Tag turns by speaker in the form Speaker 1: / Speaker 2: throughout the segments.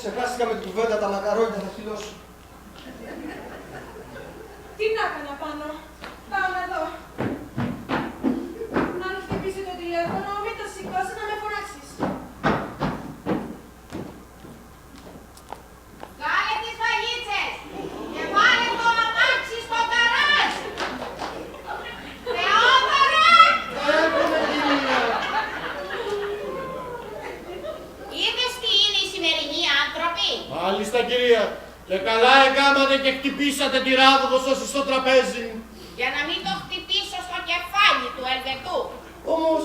Speaker 1: Ξεχάστηκα με την κουβέντα, τα μακαρόνια θα χυλώσω.
Speaker 2: Τι να έκανα πάνω. Πάω να δω. Αν χτυπήσει το τηλέφωνο, μην το σηκώσει να με φωνάξεις.
Speaker 3: Κάλε τις βαλίτσες και βάλε το αμάξι στο γκαράζ. Θεόδωρα!
Speaker 1: Έρχομαι, κυρία.
Speaker 3: Είδες τι είναι οι σημερινοί άνθρωποι.
Speaker 4: Μάλιστα, κυρία. Και καλά έκαματε και χτυπήσατε τη ράβδο σας στο τραπέζι.
Speaker 3: Για να μην το χτυπήσω στο κεφάλι του Ελβετού.
Speaker 4: Όμως,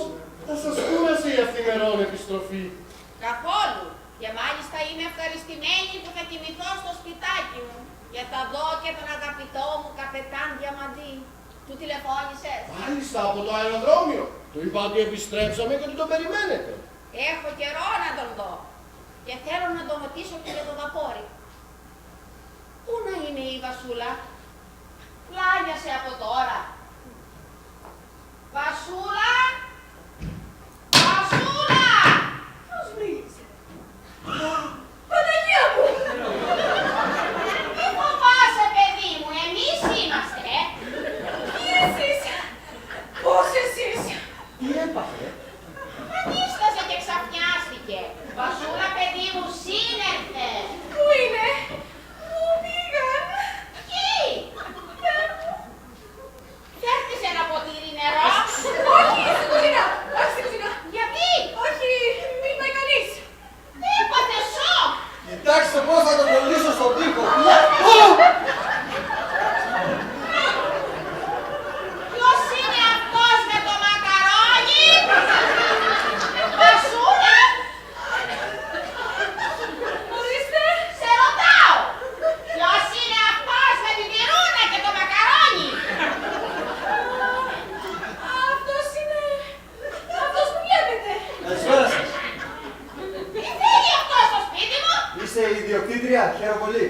Speaker 4: θα σας κούρασε η αυθημερών επιστροφή.
Speaker 3: Καθόλου. Και μάλιστα είμαι ευχαριστημένη που θα κοιμηθώ στο σπιτάκι μου. Και θα δω και τον αγαπητό μου καπετάν Διαμαντή. Του τηλεφώνησες.
Speaker 4: Μάλιστα, από το αεροδρόμιο. Του είπα ότι επιστρέψαμε και ότι τον περιμένετε.
Speaker 3: Έχω καιρό να τον δω. Και θέλω να τον ρωτήσω και για το βαπόρι. Πού να είναι η Βασούλα. Πλάγιασε από τώρα. Βασούλα! Βασούλα!
Speaker 2: Ποιος μίλησε. Παναγία μου!
Speaker 3: Μη φοβάσαι, παιδί μου, εμείς είμαστε.
Speaker 2: Τι εσείς. Πώς εσείς.
Speaker 1: Τι έπαθε.
Speaker 3: Αντίστασε και ξαφνιάστηκε. Βασούλα, παιδί μου, σύνερθε.
Speaker 2: Πού είναι. Πού πήγαν.
Speaker 3: Ποιοι? Φέρτησε ένα ποτήρι νερό.
Speaker 2: Όχι, στην κουζίνα. Όχι, στην κουζίνα.
Speaker 3: Γιατί?
Speaker 2: Όχι, μην πάει κανείς.
Speaker 3: Έπαθε σοκ.
Speaker 1: Κοιτάξτε πώς θα το κολλήσω στον τοίχο.
Speaker 3: Ποιος είναι αυτός με το μακαρόνι? Βασούλα!
Speaker 2: Ορίστε.
Speaker 3: Σε ρωτάω! Ποιος είναι αυτός με την πυρούνα και το μακαρόνι?
Speaker 2: Αυτός είναι. Αυτός που βλέπετε.
Speaker 1: Καλησπέρα σας.
Speaker 3: Τι θέλει αυτό στο σπίτι μου?
Speaker 1: Είστε η ιδιοκτήτρια, χαίρομαι πολύ.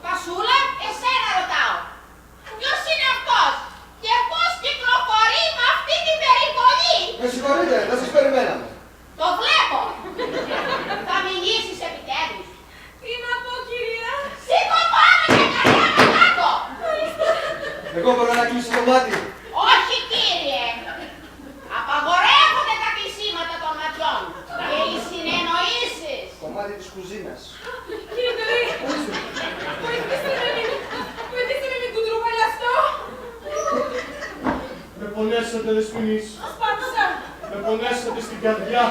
Speaker 3: Βασούλα, εσένα ρωτάω. Ποιος είναι αυτός και πώς κυκλοφορεί με αυτή την περιπολή?
Speaker 1: Με συγχωρείτε, δεν σας περιμέναμε.
Speaker 3: Το βλέπω. Θα μιλήσεις επιτέλους.
Speaker 2: Τι να πω, κυρία.
Speaker 3: Σήκω πάνω και καρδιά με κάτω.
Speaker 1: Εγώ μπορώ να κλείσω το μάτι.
Speaker 3: Όχι, κύριε. Απαγορεύονται τα κλεισίματα των ματιών και οι συνεννοήσεις.
Speaker 1: Κομμάτι της κουζίνας.
Speaker 2: Κύριε Ντορή. Βοηθήστε με μην κουντρουβαλιαστώ.
Speaker 4: Με πονέσατε, δεσποινής.
Speaker 2: Σπάτωσα.
Speaker 4: Με πονέσατε στην καρδιά.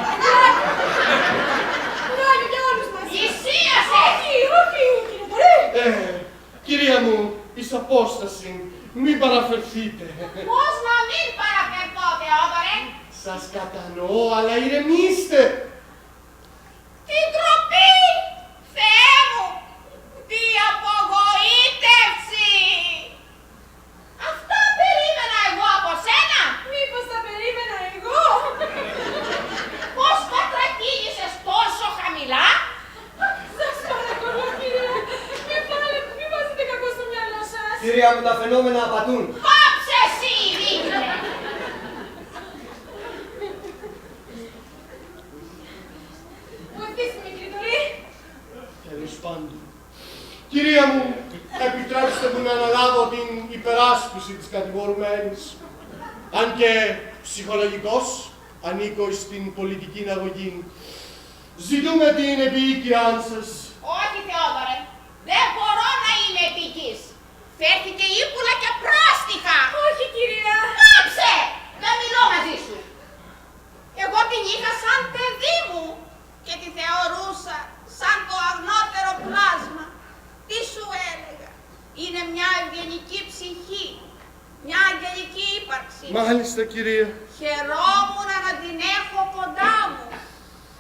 Speaker 2: Κουράγιο για όλους μας.
Speaker 3: Πλησίασε.
Speaker 2: Όχι, όχι, κύριε Ντορή.
Speaker 4: Κυρία μου, εις απόσταση, μην παραφερθείτε.
Speaker 3: Πώς να μην παραφερθώ, Θεόδωρε?
Speaker 4: Σας κατανοώ, αλλά ηρεμήστε.
Speaker 3: Τι ντροπή! Θεέ μου! Τι απογοήτευση! Αυτά περίμενα εγώ από σένα!
Speaker 2: Μήπως τα περίμενα εγώ.
Speaker 3: Πώς κατρακύλησες τόσο χαμηλά!
Speaker 2: Σας παρακαλώ, κύριε. Μην βάζετε κακό στο μυαλό σας.
Speaker 1: Κυρία μου, τα φαινόμενα απατούν.
Speaker 3: Πάψε εσύ, ρίχνε!
Speaker 2: Βοηθήστε με, κύριε Ντορή.
Speaker 4: Τέλος πάντων. Κυρία μου, επιτρέψτε μου να αναλάβω την υπεράσπιση της κατηγορουμένης. Αν και ψυχολογικός, ανήκω στην πολιτική αγωγή. Ζητούμε την επίοικιά σας.
Speaker 3: Όχι, Θεόδωρε, δεν μπορώ να είμαι επίκης. Φέρθηκε ύπουλα και πρόστιχα.
Speaker 2: Όχι, κυρία.
Speaker 3: Πάψε! Δεν μιλώ μαζί σου. Εγώ την είχα σαν παιδί μου και τη θεωρούσα σαν το αγνότερο πλάσμα. Τι σου έλεγα. Είναι μια ευγενική ψυχή. Μια αγγελική ύπαρξη.
Speaker 4: Μάλιστα, κυρία.
Speaker 3: Χαιρόμουν να την έχω κοντά μου.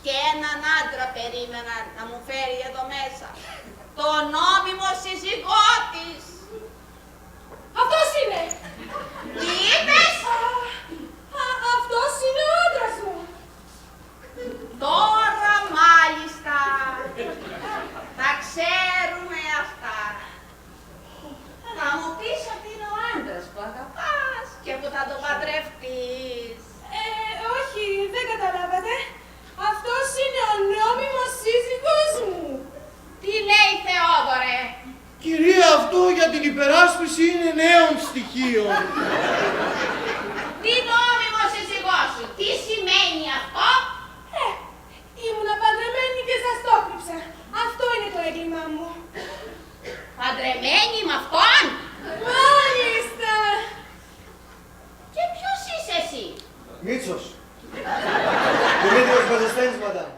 Speaker 3: Και έναν άντρα περίμενα να μου φέρει εδώ μέσα. Το νόμιμο σύζυγό της.
Speaker 2: Αυτός είναι.
Speaker 3: Τι είπες?
Speaker 2: Αυτός είναι ο άντρας μου.
Speaker 3: Τώρα μάλιστα. Τα ξέρουμε αυτά. Θα μου πεις ότι είναι ο άντρας που αγαπάς και που θα τον παντρευτείς.
Speaker 2: Όχι, δεν καταλάβατε. Αυτός είναι ο νόμιμος σύζυγός
Speaker 4: υπεράσπιση είναι νέων στοιχείων.
Speaker 3: Τι νόμιμος εισηγώσου, τι σημαίνει αυτό?
Speaker 2: Ήμουνα παντρεμένη και σας το κρύψα. Αυτό είναι το έγκλημά μου.
Speaker 3: Παντρεμένη με αυτόν?
Speaker 2: Μάλιστα.
Speaker 3: Και ποιος είσαι εσύ?
Speaker 1: Μίτσος. Δημήτριος Μπαζεστένης, μαντάμ.